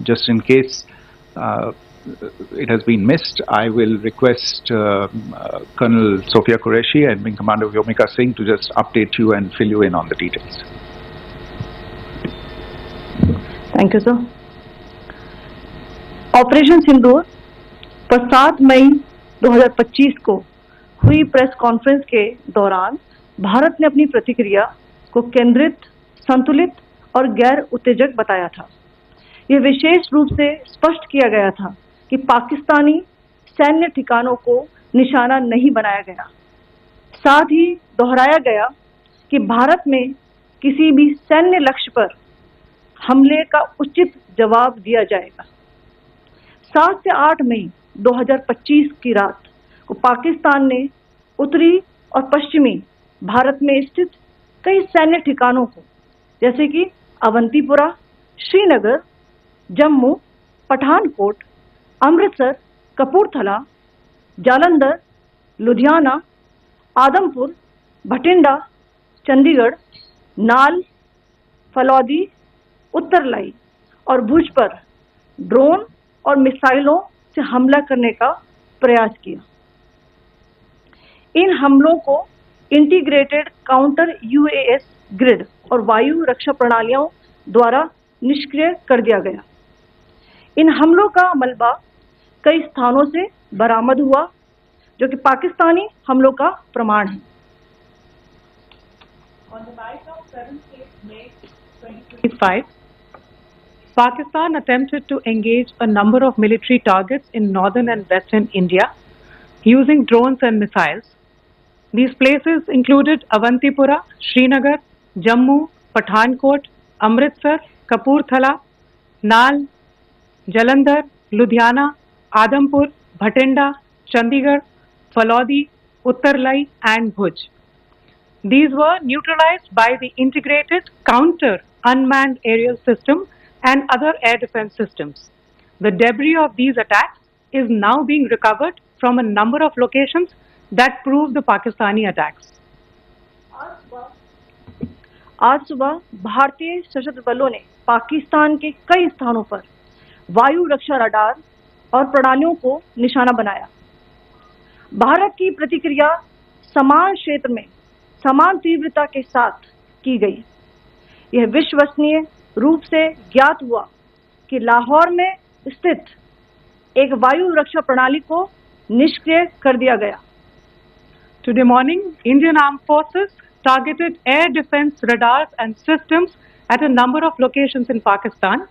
just in case it has been missed, I will request Colonel Sophia Qureshi and Wing Commander Vyomika Singh to just update you and fill you in on the details. Thank you, sir. Operation Sindoor पर 7 मई 2025 को हुई press conference के दौरान भारत ने अपनी प्रतिक्रिया को केंद्रित, संतुलित और गैर उत्तेजक बताया था। यह विशेष रूप से स्पष्ट किया गया था कि पाकिस्तानी सैन्य ठिकानों को निशाना नहीं बनाया गया। साथ ही दोहराया गया कि भारत में किसी भी सैन्य लक्ष्य पर हमले का उचित जवाब दिया जाएगा। 7 से 8 मई 2025 की रात को पाकिस्तान ने उत्तरी और पश्चिमी भारत में स्थित कई सैन्य ठिकानों को, जैसे कि अवंतीपुरा, श्रीनगर, जम्मू, पठानकोट, अमृतसर, कपूरथला, जालंधर, लुधियाना, आदमपुर, भटिंडा, चंडीगढ़, नाल, फलौदी, उत्तरलाई और भुज पर ड्रोन और मिसाइलों से हमला करने का प्रयास किया। इन हमलों को इंटीग्रेटेड काउंटर यूएएस ग्रिड और वायु रक्षा प्रणालियों द्वारा निष्क्रिय कर दिया गया। इन हमलों का मलबा कई स्थानों से बरामद हुआ, जो कि पाकिस्तानी हमलों का प्रमाण है। On the night of 7th May 2025, Pakistan attempted to engage a number of military targets in northern and western India using drones and missiles. These places included Avantipura, Srinagar, Jammu, Pathankot, Amritsar, Kapurthala, Nal, Jalandhar, Ludhiana, Adampur, Bhatinda, Chandigarh, Falodi, Uttarlai and Bhuj. These were neutralized by the integrated counter unmanned aerial system and other air defense systems. The debris of these attacks is now being recovered from a number of locations that prove the Pakistani attacks. आज सुबह भारतीय सशस्त्र बलों ने पाकिस्तान के कई स्थानों पर वायु रक्षा रडार और प्रणालियों को निशाना बनाया। भारत की प्रतिक्रिया समान क्षेत्र में समान तीव्रता के साथ की गई। यह विश्वसनीय रूप से ज्ञात हुआ कि लाहौर में स्थित एक वायु रक्षा प्रणाली को निष्क्रिय कर दिया गया। Today morning, Indian Armed Forces targeted air defense radars and systems at a number of locations in Pakistan.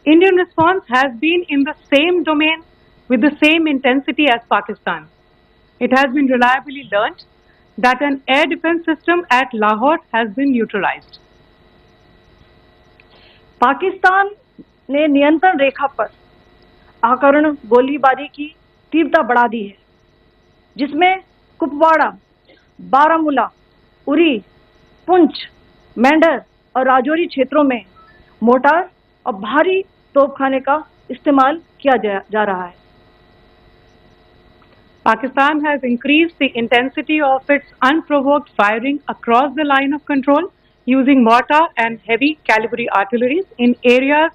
Indian response has been in the same domain with the same intensity as Pakistan. It has been reliably learnt that an air defense system at Lahore has been neutralized. Pakistan ने नियंत्रण रेखा पर आकरण गोलीबारी की तीव्रता बढ़ा दी है, जिसमें कुपवाड़ा, बारामूला, उरी, पुंछ, मेंढर और राजौरी क्षेत्रों में मोर्टार और भारी तोपखाने का इस्तेमाल किया जा रहा है। Pakistan has increased the intensity of its unprovoked firing across the line of control using mortar and heavy calibre artillery in areas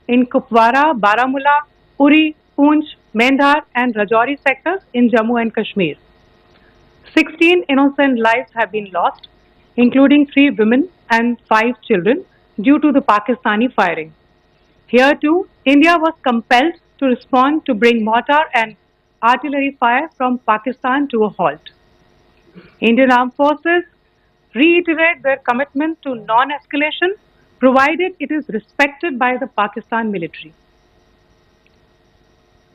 in Kupwara, Baramulla, Uri, Poonch, Mendhar and Rajouri sectors in Jammu and Kashmir. 16 innocent lives have been lost, including 3 women and 5 children, due to the Pakistani firing. Here too, India was compelled to respond to bring mortar and artillery fire from Pakistan to a halt. Indian Armed Forces reiterate their commitment to non-escalation, provided it is respected by the Pakistan military.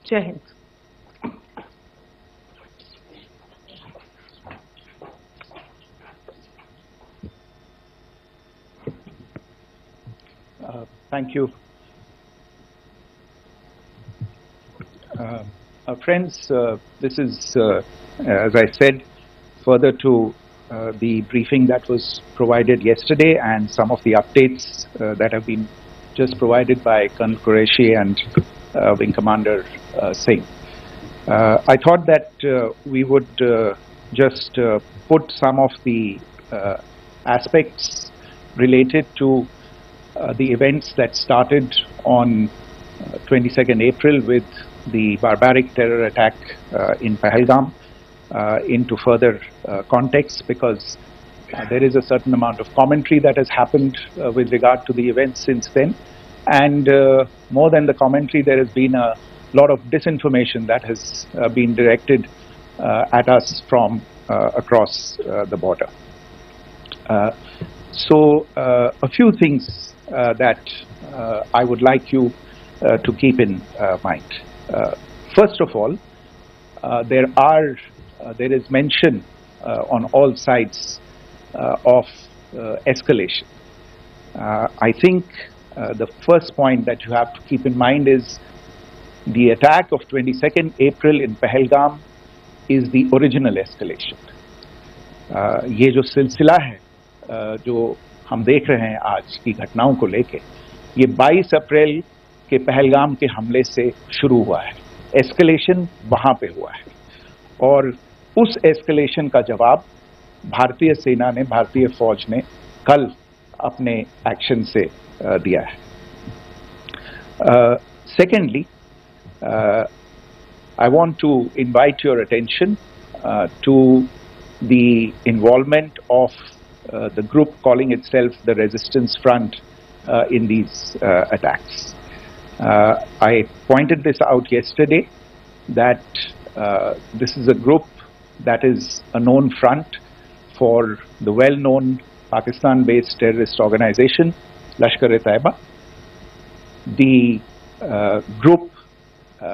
Jai Hind. Thank you. Friends, this is, as I said, further to the briefing that was provided yesterday and some of the updates that have been just provided by Colonel Qureshi and Wing Commander Singh. I thought that we would just put some of the aspects related to the events that started on 22nd April with the barbaric terror attack in Pahalgam into further context, because there is a certain amount of commentary that has happened with regard to the events since then. And more than the commentary, there has been a lot of disinformation that has been directed at us from across the border. So a few things that I would like you to keep in mind. First of all, there is mention on all sides of escalation. I think the first point that you have to keep in mind is the attack of 22nd April in Pahalgam is the original escalation. ये जो सिलसिला है जो हम देख रहे हैं आज की घटनाओं को लेके, ये 22 अप्रैल के पहलगाम के हमले से शुरू हुआ है. एस्केलेशन वहां पे हुआ है और उस एस्केलेशन का जवाब भारतीय सेना ने, भारतीय फौज ने कल अपने एक्शन से दिया है. Secondly, I want to invite your attention to the involvement of the group calling itself the Resistance Front in these attacks. I pointed this out yesterday that this is a group that is a known front for the well-known Pakistan-based terrorist organization, Lashkar-e-Taiba. The group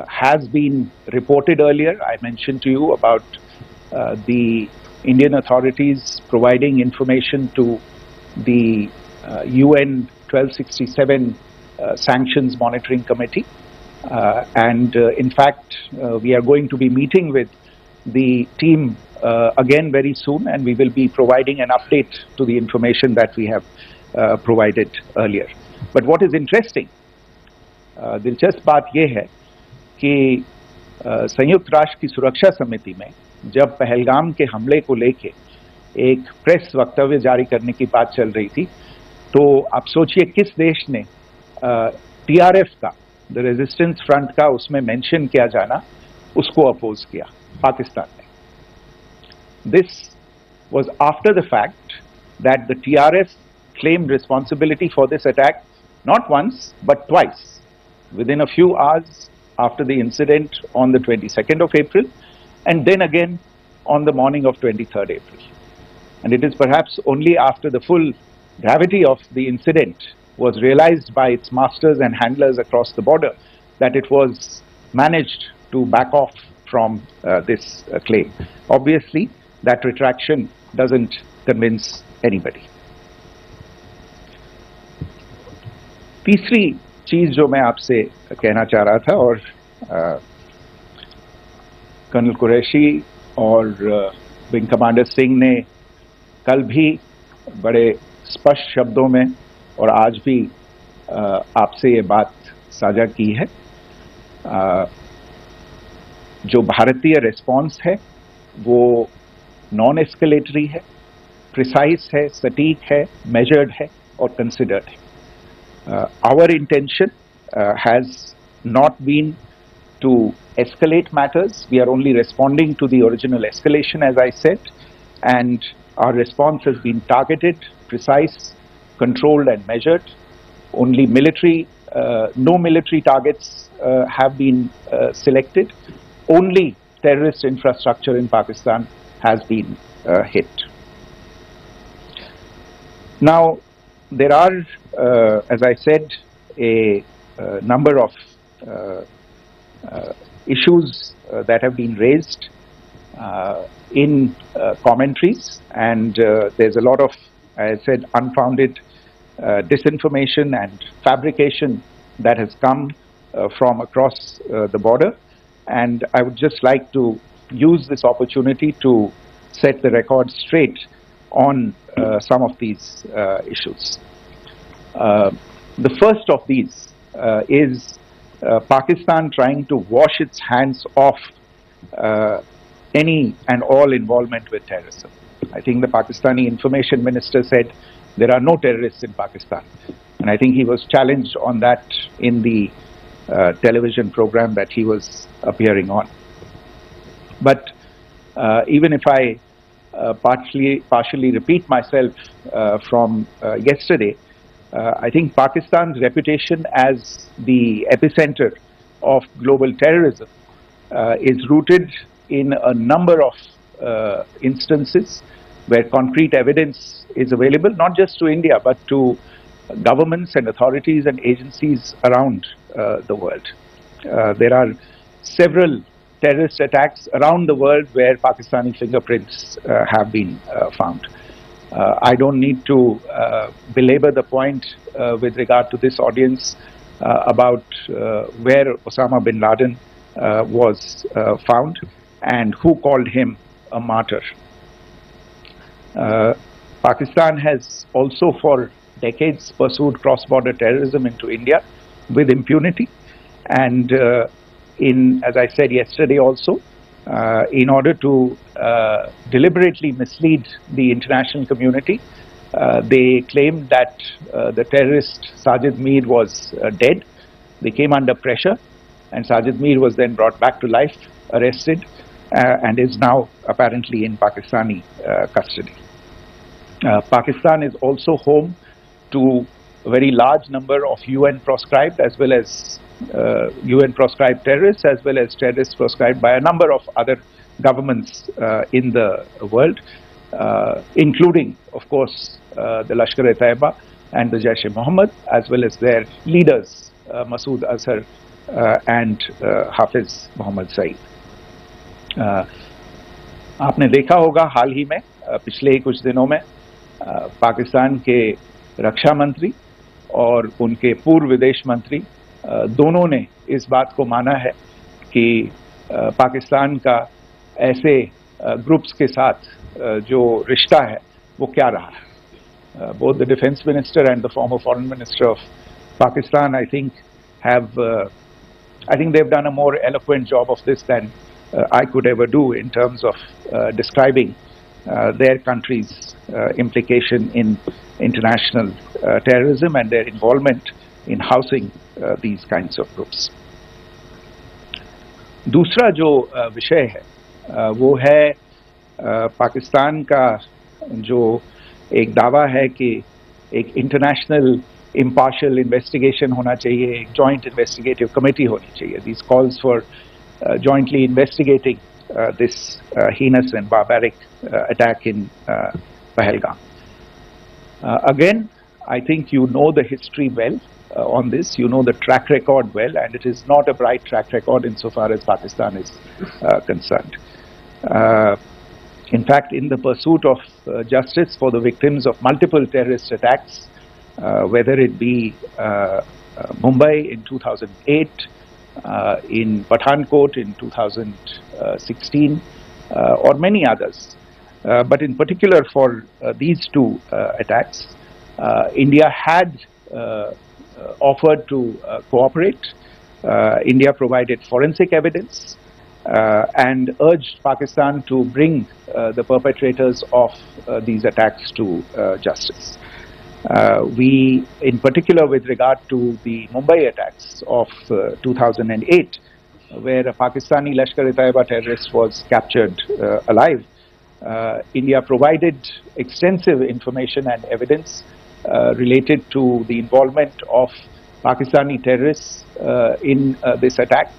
has been reported earlier. I mentioned to you about the Indian authorities providing information to the UN 1267 Sanctions Monitoring Committee. And in fact, we are going to be meeting with the team again very soon, and we will be providing an update to the information that we have provided earlier. But what is interesting, दिलचस्प बात यह है कि संयुक्त राष्ट्र की सुरक्षा समिति में जब पहलगाम के हमले को लेके एक प्रेस वक्तव्य जारी करने की बात चल रही थी, तो आप सोचिए किस देश ने टीआरएफ का, द रेजिस्टेंस फ्रंट का उसमें मेंशन किया जाना, उसको अपोज किया, पाकिस्तान ने. This was after the fact that the TRF claimed responsibility for this attack not once but twice, within a few hours after the incident on the 22nd of April, and then again on the morning of 23rd April. And it is perhaps only after the full gravity of the incident was realized by its masters and handlers across the border that it was managed to back off from this claim. Obviously, that retraction doesn't convince anybody. तीसरी चीज जो मैं आपसे कहना चाह रहा था, और कर्नल कुरैशी और विंग कमांडर सिंह ने कल भी बड़े स्पष्ट शब्दों में और आज भी आपसे ये बात साझा की है. जो भारतीय रिस्पॉन्स है वो नॉन एस्केलेटरी है, प्रिसाइज है, सटीक है, मेजर्ड है और कंसिडर्ड है. Our intention has not been to escalate matters. We are only responding to the original escalation, as I said, and our response has been targeted, precise, controlled and measured. Only military, no military targets have been selected. Only terrorist infrastructure in Pakistan has been hit. Now, there are, as I said, a number of issues that have been raised in commentaries, and there's a lot of, as I said, unfounded disinformation and fabrication that has come from across the border. And I would just like to use this opportunity to set the record straight on some of these issues. The first of these is Pakistan trying to wash its hands off any and all involvement with terrorism. I think the Pakistani information minister said there are no terrorists in Pakistan. And I think he was challenged on that in the television program that he was appearing on. But even if I partially repeat myself from yesterday, I think Pakistan's reputation as the epicenter of global terrorism is rooted in a number of instances where concrete evidence is available, not just to India, but to governments and authorities and agencies around the world. There are several terrorist attacks around the world where Pakistani fingerprints have been found. I don't need to belabor the point with regard to this audience about where Osama bin Laden was found and who called him a martyr. Pakistan has also for decades pursued cross-border terrorism into India with impunity, and as I said yesterday also, in order to deliberately mislead the international community, they claimed that the terrorist Sajid Mir was dead. They came under pressure, and Sajid Mir was then brought back to life, arrested, and is now apparently in Pakistani custody. Pakistan is also home to a very large number of UN proscribed as well as UN proscribed terrorists, as well as terrorists proscribed by a number of other governments in the world, including, of course, the Lashkar-e-Taiba and the Jaish-e-Mohammed, as well as their leaders, Masood Azhar and Hafiz Mohammed Saeed. आपने देखा होगा हाल ही में पिछले कुछ दिनों में पाकिस्तान के रक्षा मंत्री और उनके पूर्व विदेश मंत्री दोनों ने इस बात को माना है कि पाकिस्तान का ऐसे ग्रुप्स के साथ जो रिश्ता है वो क्या रहा है. Both the defense minister and the former foreign minister of Pakistan, I think they've done a more eloquent job of this than I could ever do in terms of describing their country's implication in international terrorism and their involvement in housing these kinds of groups. दूसरा जो विषय है वो है पाकिस्तान का जो एक दावा है कि एक इंटरनेशनल impartial investigation होना चाहिए, एक joint investigative committee होनी चाहिए. These calls for jointly investigating this heinous and barbaric attack in Pahalgam. Again, I think you know the history well on this, you know the track record well, and it is not a bright track record insofar as Pakistan is concerned. In fact, in the pursuit of justice for the victims of multiple terrorist attacks, whether it be Mumbai in 2008, in Pathankot in 2016, or many others. But in particular for these two attacks, India had offered to cooperate. India provided forensic evidence and urged Pakistan to bring the perpetrators of these attacks to justice. We, in particular with regard to the Mumbai attacks of 2008, where a Pakistani Lashkar-e-Taiba terrorist was captured alive, India provided extensive information and evidence related to the involvement of Pakistani terrorists in this attack.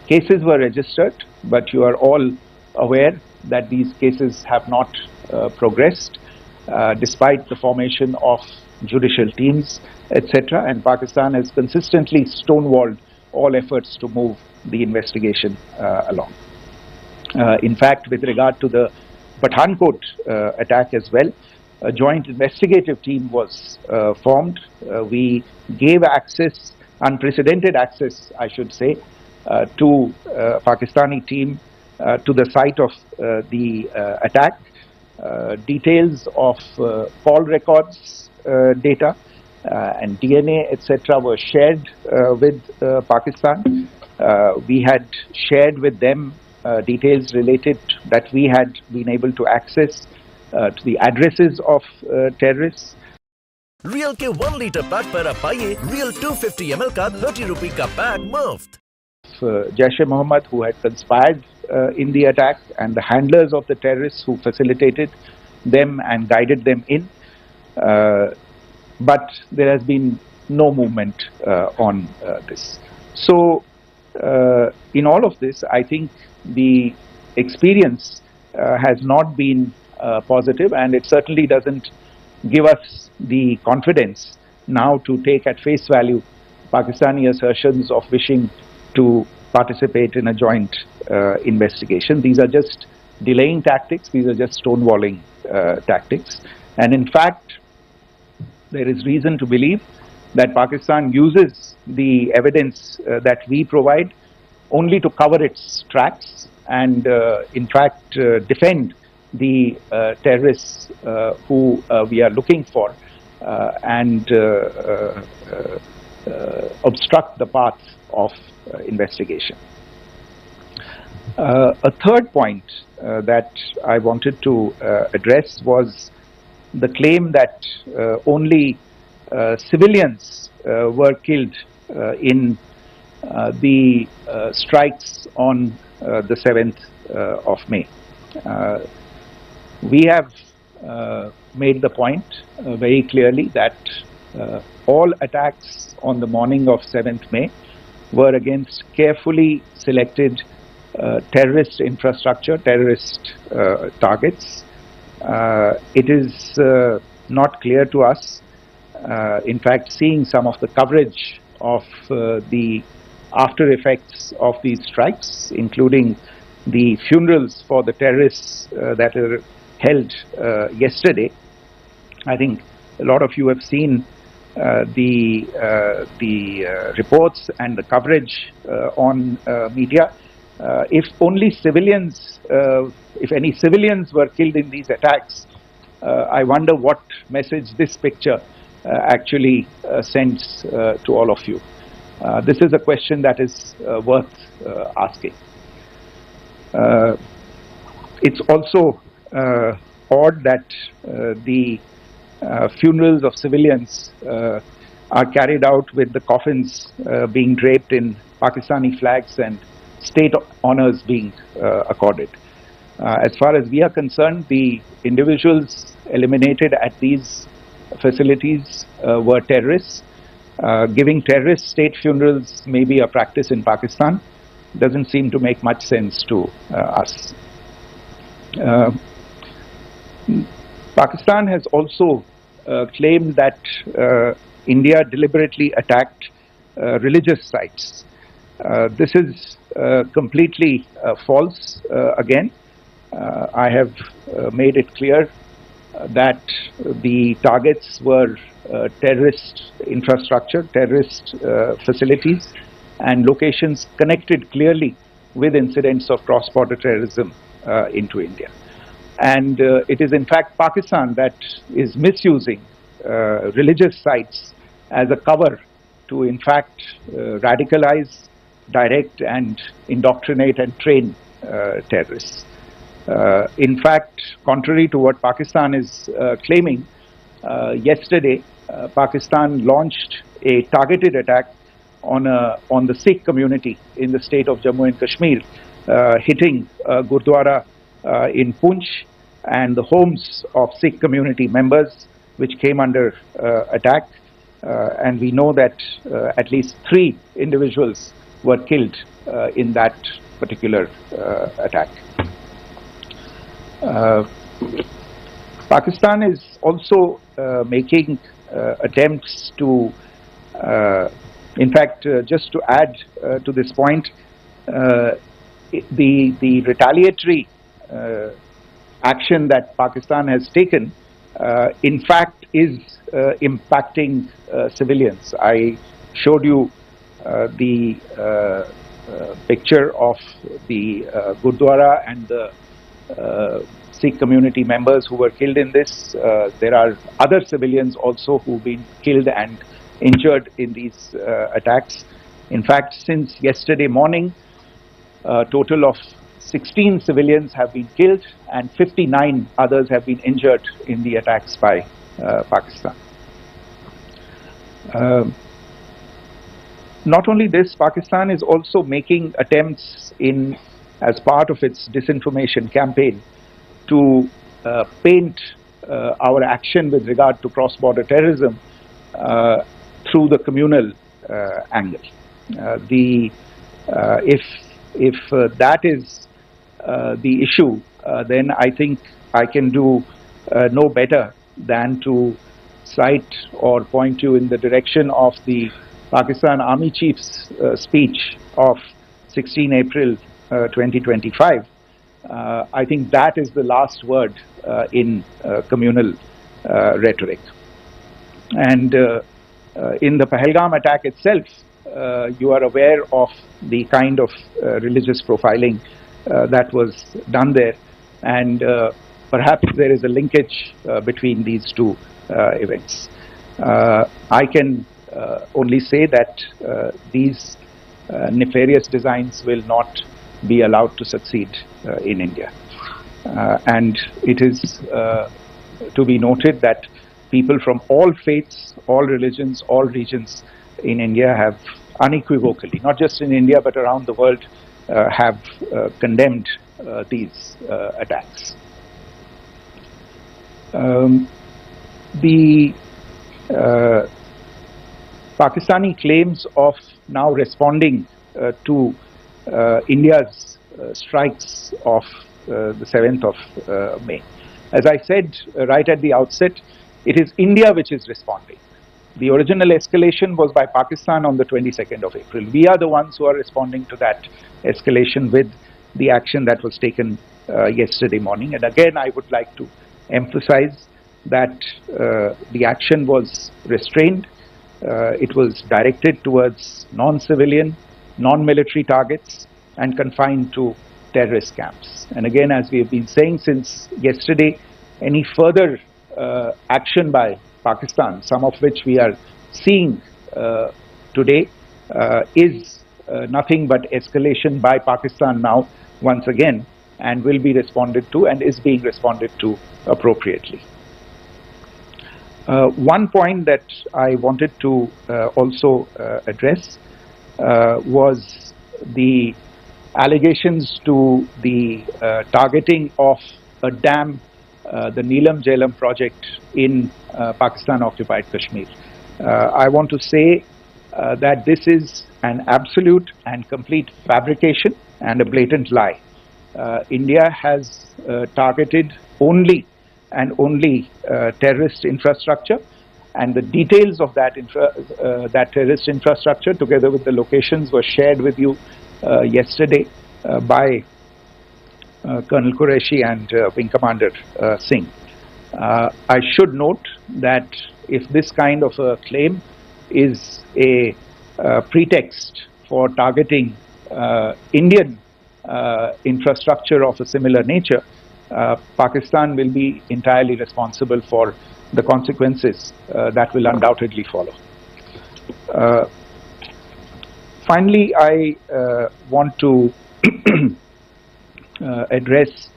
Cases were registered, but you are all aware that these cases have not progressed despite the formation of judicial teams, etc. And Pakistan has consistently stonewalled all efforts to move the investigation along. In fact, with regard to the Pathankot attack as well, a joint investigative team was formed. We gave access, unprecedented access, I should say, to Pakistani team to the site of the attack. Details of call records data and DNA, etc. were shared with Pakistan. We had shared with them details related that we had been able to access to the addresses of terrorists. Real के 1 litre pack पर आप पाइए real 250 ml का 30 रुपए का pack मुफ्त। Jaish-e-Mohammed, who had conspired in the attack, and the handlers of the terrorists who facilitated them and guided them in. But there has been no movement on this. So, in all of this, I think the experience has not been positive, and it certainly doesn't give us the confidence now to take at face value Pakistani assertions of wishing to participate in a joint investigation. These are just delaying tactics, these are just stonewalling tactics. And in fact, there is reason to believe that Pakistan uses the evidence that we provide only to cover its tracks and in fact defend the terrorists who we are looking for and obstruct the path of investigation. A third point that I wanted to address was the claim that only civilians were killed in the strikes on the 7th of May. We have made the point very clearly that all attacks on the morning of 7th May were against carefully selected terrorist infrastructure, terrorist targets. It is not clear to us, in fact, seeing some of the coverage of the after effects of these strikes, including the funerals for the terrorists that were held yesterday. I think a lot of you have seen the reports and the coverage on media. If only civilians, if any civilians were killed in these attacks, I wonder what message this picture actually sends to all of you. This is a question that is worth asking. It's also odd that the funerals of civilians are carried out with the coffins being draped in Pakistani flags and state honors being accorded. As far as we are concerned, the individuals eliminated at these facilities were terrorists. Giving terrorist state funerals may be a practice in Pakistan. Doesn't seem to make much sense to us. Pakistan has also claimed that India deliberately attacked religious sites. This is completely false again. I have made it clear that the targets were terrorist infrastructure, terrorist facilities, and locations connected clearly with incidents of cross-border terrorism into India. And it is in fact Pakistan that is misusing religious sites as a cover to in fact radicalize, direct and indoctrinate and train terrorists. In fact, contrary to what Pakistan is claiming, yesterday Pakistan launched a targeted attack on the Sikh community in the state of Jammu and Kashmir, hitting Gurdwara in Poonch and the homes of Sikh community members which came under attack, and we know that at least 3 individuals were killed in that particular attack. Pakistan is also making attempts to, in fact, just to add to this point, the retaliatory action that Pakistan has taken, in fact, is impacting civilians. I showed you the picture of the Gurdwara and the Sikh community members who were killed in this. There are other civilians also who've been killed and injured in these attacks. In fact, since yesterday morning, a total of 16 civilians have been killed and 59 others have been injured in the attacks by Pakistan. Uh, Not only this, Pakistan is also making attempts as part of its disinformation campaign, to paint our action with regard to cross-border terrorism uh, through the communal angle. The if that is the issue, then I think I can do no better than to cite or point you in the direction of the Pakistan Army Chief's speech of 16 April 2025. I think that is the last word in communal rhetoric. And in the Pahalgam attack itself, you are aware of the kind of religious profiling that was done there. And perhaps there is a linkage between these two events. I can only say that these nefarious designs will not be allowed to succeed in India. And it is to be noted that people from all faiths, all religions, all regions in India have unequivocally, not just in India but around the world, have condemned these attacks. The Pakistani claims of now responding to India's strikes of the 7th of May. As I said right at the outset, it is India which is responding. The original escalation was by Pakistan on the 22nd of April. We are the ones who are responding to that escalation with the action that was taken yesterday morning. And again, I would like to emphasize that the action was restrained. It was directed towards non-civilian, non-military targets and confined to terrorist camps. And again, as we have been saying since yesterday, any further action by Pakistan, some of which we are seeing today, is nothing but escalation by Pakistan now once again, and will be responded to and is being responded to appropriately. One point that I wanted to also address was the allegations to the targeting of a dam, the Neelam Jhelum project in Pakistan-occupied Kashmir. I want to say that this is an absolute and complete fabrication and a blatant lie. India has targeted only and only terrorist infrastructure, and the details of that terrorist infrastructure, together with the locations, were shared with you yesterday by Colonel Qureshi and Wing Commander Singh. I should note that if this kind of a claim is a pretext for targeting Indian infrastructure of a similar nature, Pakistan will be entirely responsible for the consequences that will undoubtedly follow. Finally, I want to address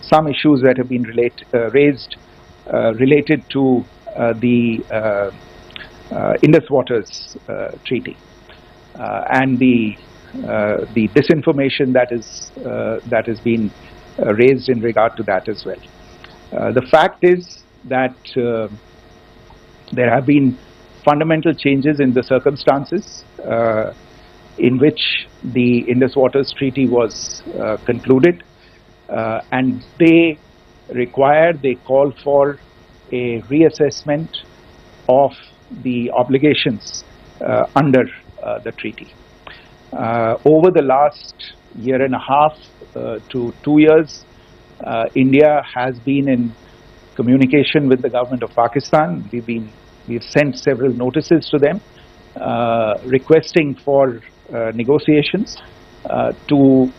some issues that have been raised related to the Indus Waters Treaty and the disinformation that has been raised in regard to that as well. The fact is that there have been fundamental changes in the circumstances in which the Indus Waters Treaty was concluded, and they call for a reassessment of the obligations under the treaty. Over the last year and a half to 2 years, India has been in communication with the government of Pakistan. We've sent several notices to them requesting for negotiations to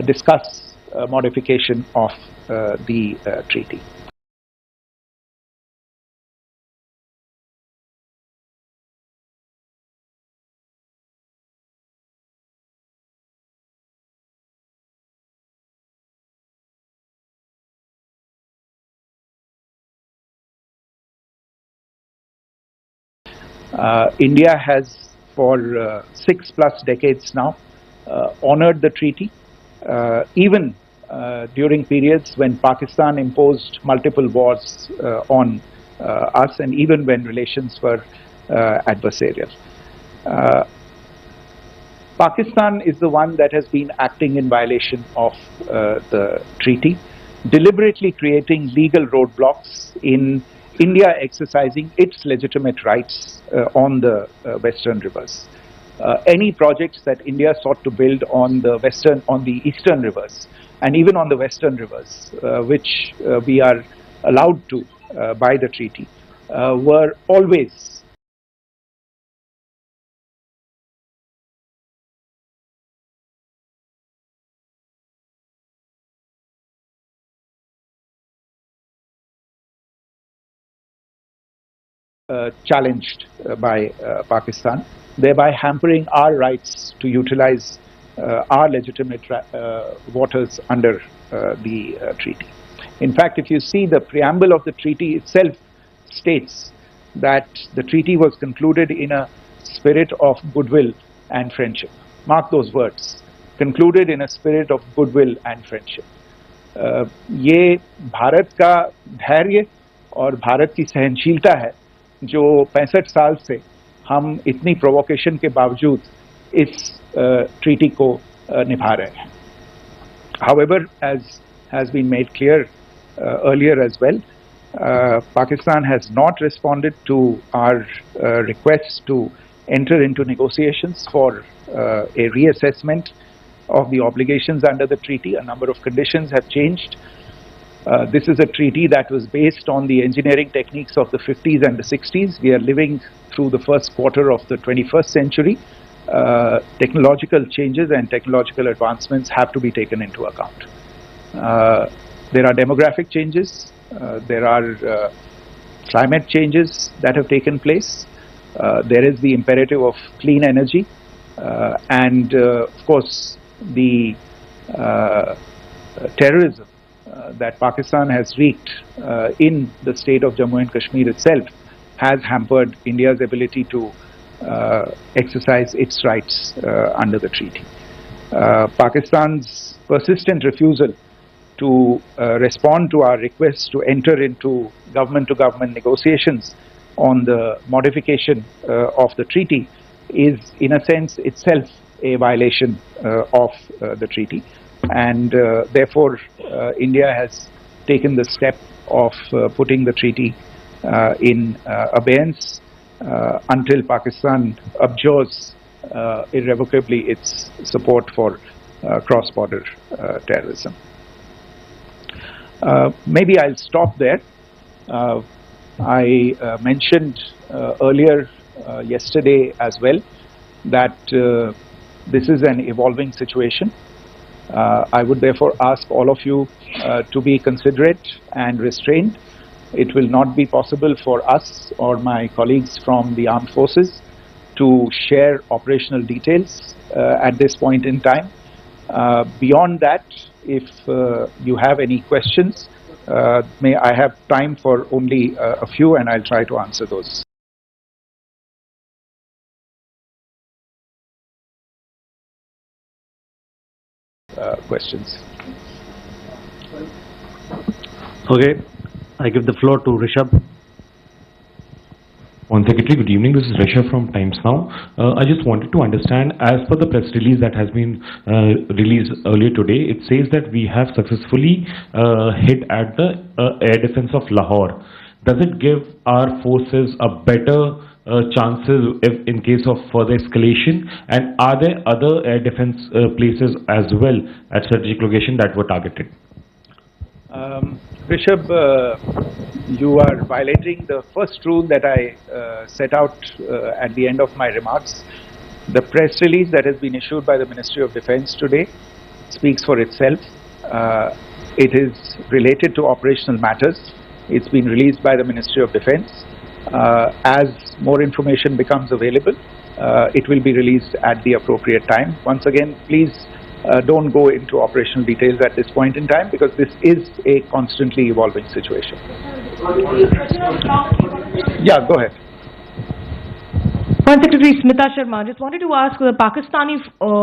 discuss modification of the treaty. India has, for 6+ decades now, honored the treaty, even during periods when Pakistan imposed multiple wars on us, and even when relations were adversarial. Pakistan is the one that has been acting in violation of the treaty, deliberately creating legal roadblocks in India exercising its legitimate rights on the western rivers. Any projects that India sought to build on the eastern rivers, and even on the western rivers, which we are allowed to by the treaty, were always challenged by Pakistan, thereby hampering our rights to utilize our legitimate waters under the treaty. In fact, if you see, the preamble of the treaty itself states that the treaty was concluded in a spirit of goodwill and friendship. Mark those words, concluded in a spirit of goodwill and friendship. ये भारत का धैर्य और भारत की सहनशीलता है जो 65 साल से हम इतनी प्रोवोकेशन के बावजूद इस ट्रीटी को निभा रहे हैं. However, as has been made clear earlier as well, Pakistan has not responded to our requests to enter into negotiations for a reassessment of the obligations under the treaty. A number of conditions have changed. This is a treaty that was based on the engineering techniques of the 50s and the 60s. We are living through the first quarter of the 21st century. Technological changes and technological advancements have to be taken into account. There are demographic changes. There are climate changes that have taken place. There is the imperative of clean energy. And of course, the terrorism that Pakistan has wreaked in the state of Jammu and Kashmir itself has hampered India's ability to exercise its rights under the treaty. Pakistan's persistent refusal to respond to our requests to enter into government-to-government negotiations on the modification of the treaty is, in a sense, itself a violation of the treaty. And therefore, India has taken the step of putting the treaty in abeyance until Pakistan abjures irrevocably its support for cross-border terrorism. Maybe I'll stop there. I mentioned earlier yesterday as well that this is an evolving situation. I would therefore ask all of you to be considerate and restrained. It will not be possible for us or my colleagues from the armed forces to share operational details at this point in time. Beyond that, if you have any questions, may I have time for only a few, and I'll try to answer those. Questions. Okay, I give the floor to Rishabh. One Secretary, good evening. This is Rishabh from Times Now. I just wanted to understand, as per the press release that has been released earlier today, it says that we have successfully hit at the air defense of Lahore. Does it give our forces a better chances if in case of further escalation? And are there other air defense places as well at strategic location that were targeted? Rishabh, you are violating the first rule that I set out at the end of my remarks. The press release that has been issued by the Ministry of Defence today speaks for itself. It is related to operational matters. It's been released by the Ministry of Defence. As more information becomes available, it will be released at the appropriate time. Once again, please don't go into operational details at this point in time, because this is a constantly evolving situation. Yeah, go ahead. Foreign Secretary Smita Sharma, just wanted to ask, the Pakistani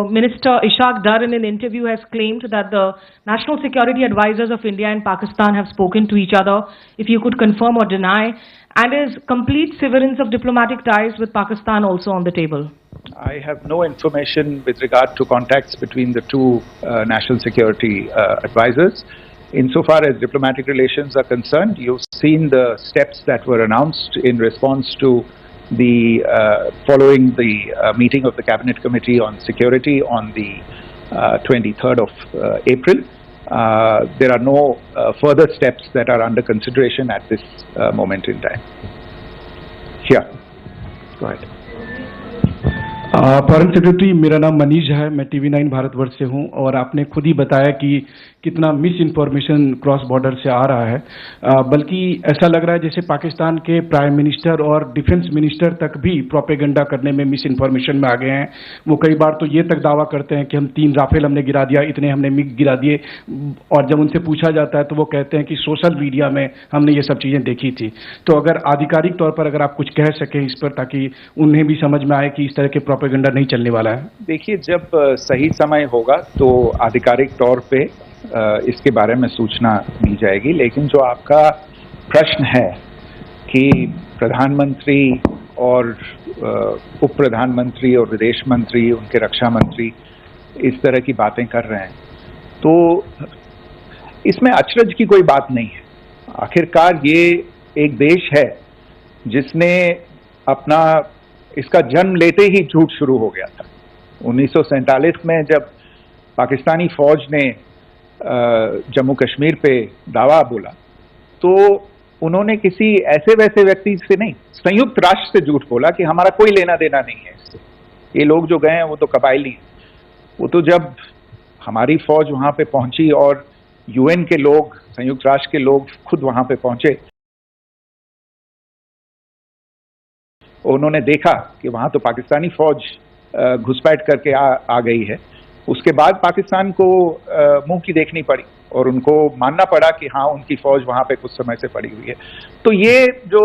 Minister Ishaq Dar in an interview has claimed that the national security advisors of India and Pakistan have spoken to each other, if you could confirm or deny, and is complete severance of diplomatic ties with Pakistan also on the table? I have no information with regard to contacts between the two national security advisors. Insofar as diplomatic relations are concerned, you've seen the steps that were announced in response to the following the meeting of the Cabinet Committee on Security on the 23rd of April. There are no further steps that are under consideration at this moment in time. Yeah, go ahead. Foreign secretary, मेरा नाम मनीष है, मैं TV9 Bharatvarsh से हूं और आपने खुद ही बताया कि कितना मिस इन्फॉर्मेशन क्रॉस बॉर्डर से आ रहा है, बल्कि ऐसा लग रहा है जैसे पाकिस्तान के प्राइम मिनिस्टर और डिफेंस मिनिस्टर तक भी प्रोपेगेंडा करने में मिस इन्फॉर्मेशन में आ गए हैं। वो कई बार तो ये तक दावा करते हैं कि हम 3 राफेल हमने गिरा दिया, इतने हमने मिग गिरा दिए, और जब उनसे पूछा जाता है तो वो कहते हैं कि सोशल मीडिया में हमने ये सब चीजें देखी थी। तो अगर आधिकारिक तौर पर अगर आप कुछ कह सकें इस पर, ताकि उन्हें भी समझ में आए कि इस तरह के प्रोपेगेंडा नहीं चलने वाला है। देखिए, जब सही समय होगा तो आधिकारिक तौर पे इसके बारे में सूचना दी जाएगी, लेकिन जो आपका प्रश्न है कि प्रधानमंत्री और उप प्रधानमंत्री और विदेश मंत्री, उनके रक्षा मंत्री इस तरह की बातें कर रहे हैं, तो इसमें अचरज की कोई बात नहीं है। आखिरकार ये एक देश है जिसने अपना इसका जन्म लेते ही झूठ शुरू हो गया था। 1947 में जब पाकिस्तानी फौज ने जम्मू कश्मीर पे दावा बोला, तो उन्होंने किसी ऐसे वैसे व्यक्ति से नहीं, संयुक्त राष्ट्र से झूठ बोला कि हमारा कोई लेना देना नहीं है इससे। ये लोग जो गए हैं वो तो कबायली हैं। वो तो जब हमारी फौज वहां पे पहुंची और UN के लोग, संयुक्त राष्ट्र के लोग खुद वहां पे पहुंचे, उन्होंने देखा कि वहां तो पाकिस्तानी फौज घुसपैठ करके आ गई है। उसके बाद पाकिस्तान को मुंह की देखनी पड़ी और उनको मानना पड़ा कि हाँ, उनकी फौज वहां पे कुछ समय से पड़ी हुई है। तो ये जो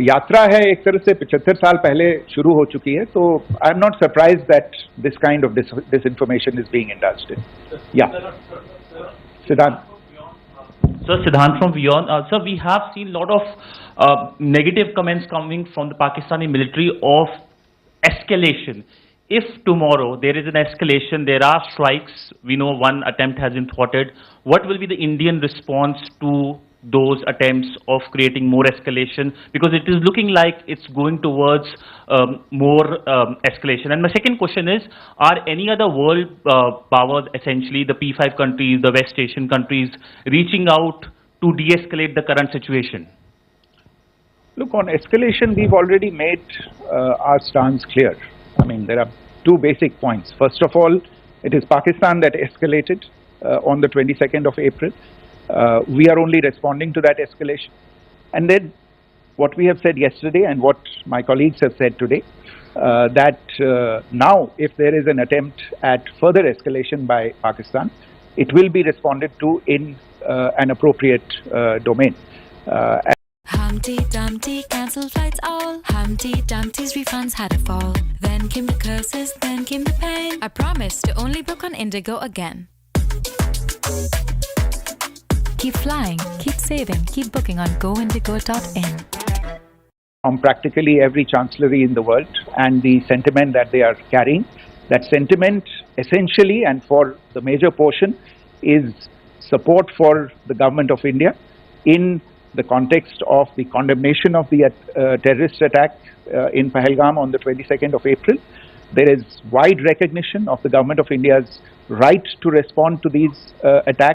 यात्रा है एक तरह से 75 साल पहले शुरू हो चुकी है। तो I am not surprise that this kind of disinformation is being indulged in. Yeah, Siddhant. So Siddhant from Beyond. Sir, we have seen a lot of negative comments coming from the Pakistani military of escalation. If tomorrow there is an escalation, there are strikes, we know one attempt has been thwarted, what will be the Indian response to those attempts of creating more escalation? Because it is looking like it's going towards more escalation. And my second question is, are any other world powers, essentially the P5 countries, the West Asian countries, reaching out to de-escalate the current situation? Look, on escalation, we've already made our stance clear. I mean, there are two basic points. First of all, it is Pakistan that escalated on the 22nd of April. We are only responding to that escalation. And then what we have said yesterday and what my colleagues have said today, that now if there is an attempt at further escalation by Pakistan, it will be responded to in an appropriate domain. Humpty Dumpty cancelled flights all. Humpty Dumpty's refunds had a fall. Then came the curses, then came the pain. I promised to only book on Indigo again. Keep flying, keep saving, keep booking on goindigo.in. From practically every chancellery in the world, and the sentiment that they are carrying, that sentiment essentially and for the major portion is support for the government of India in the context of the condemnation of the terrorist attack in Pahalgam on the 22nd of April. There is wide recognition of the government of India's right to respond to these attacks.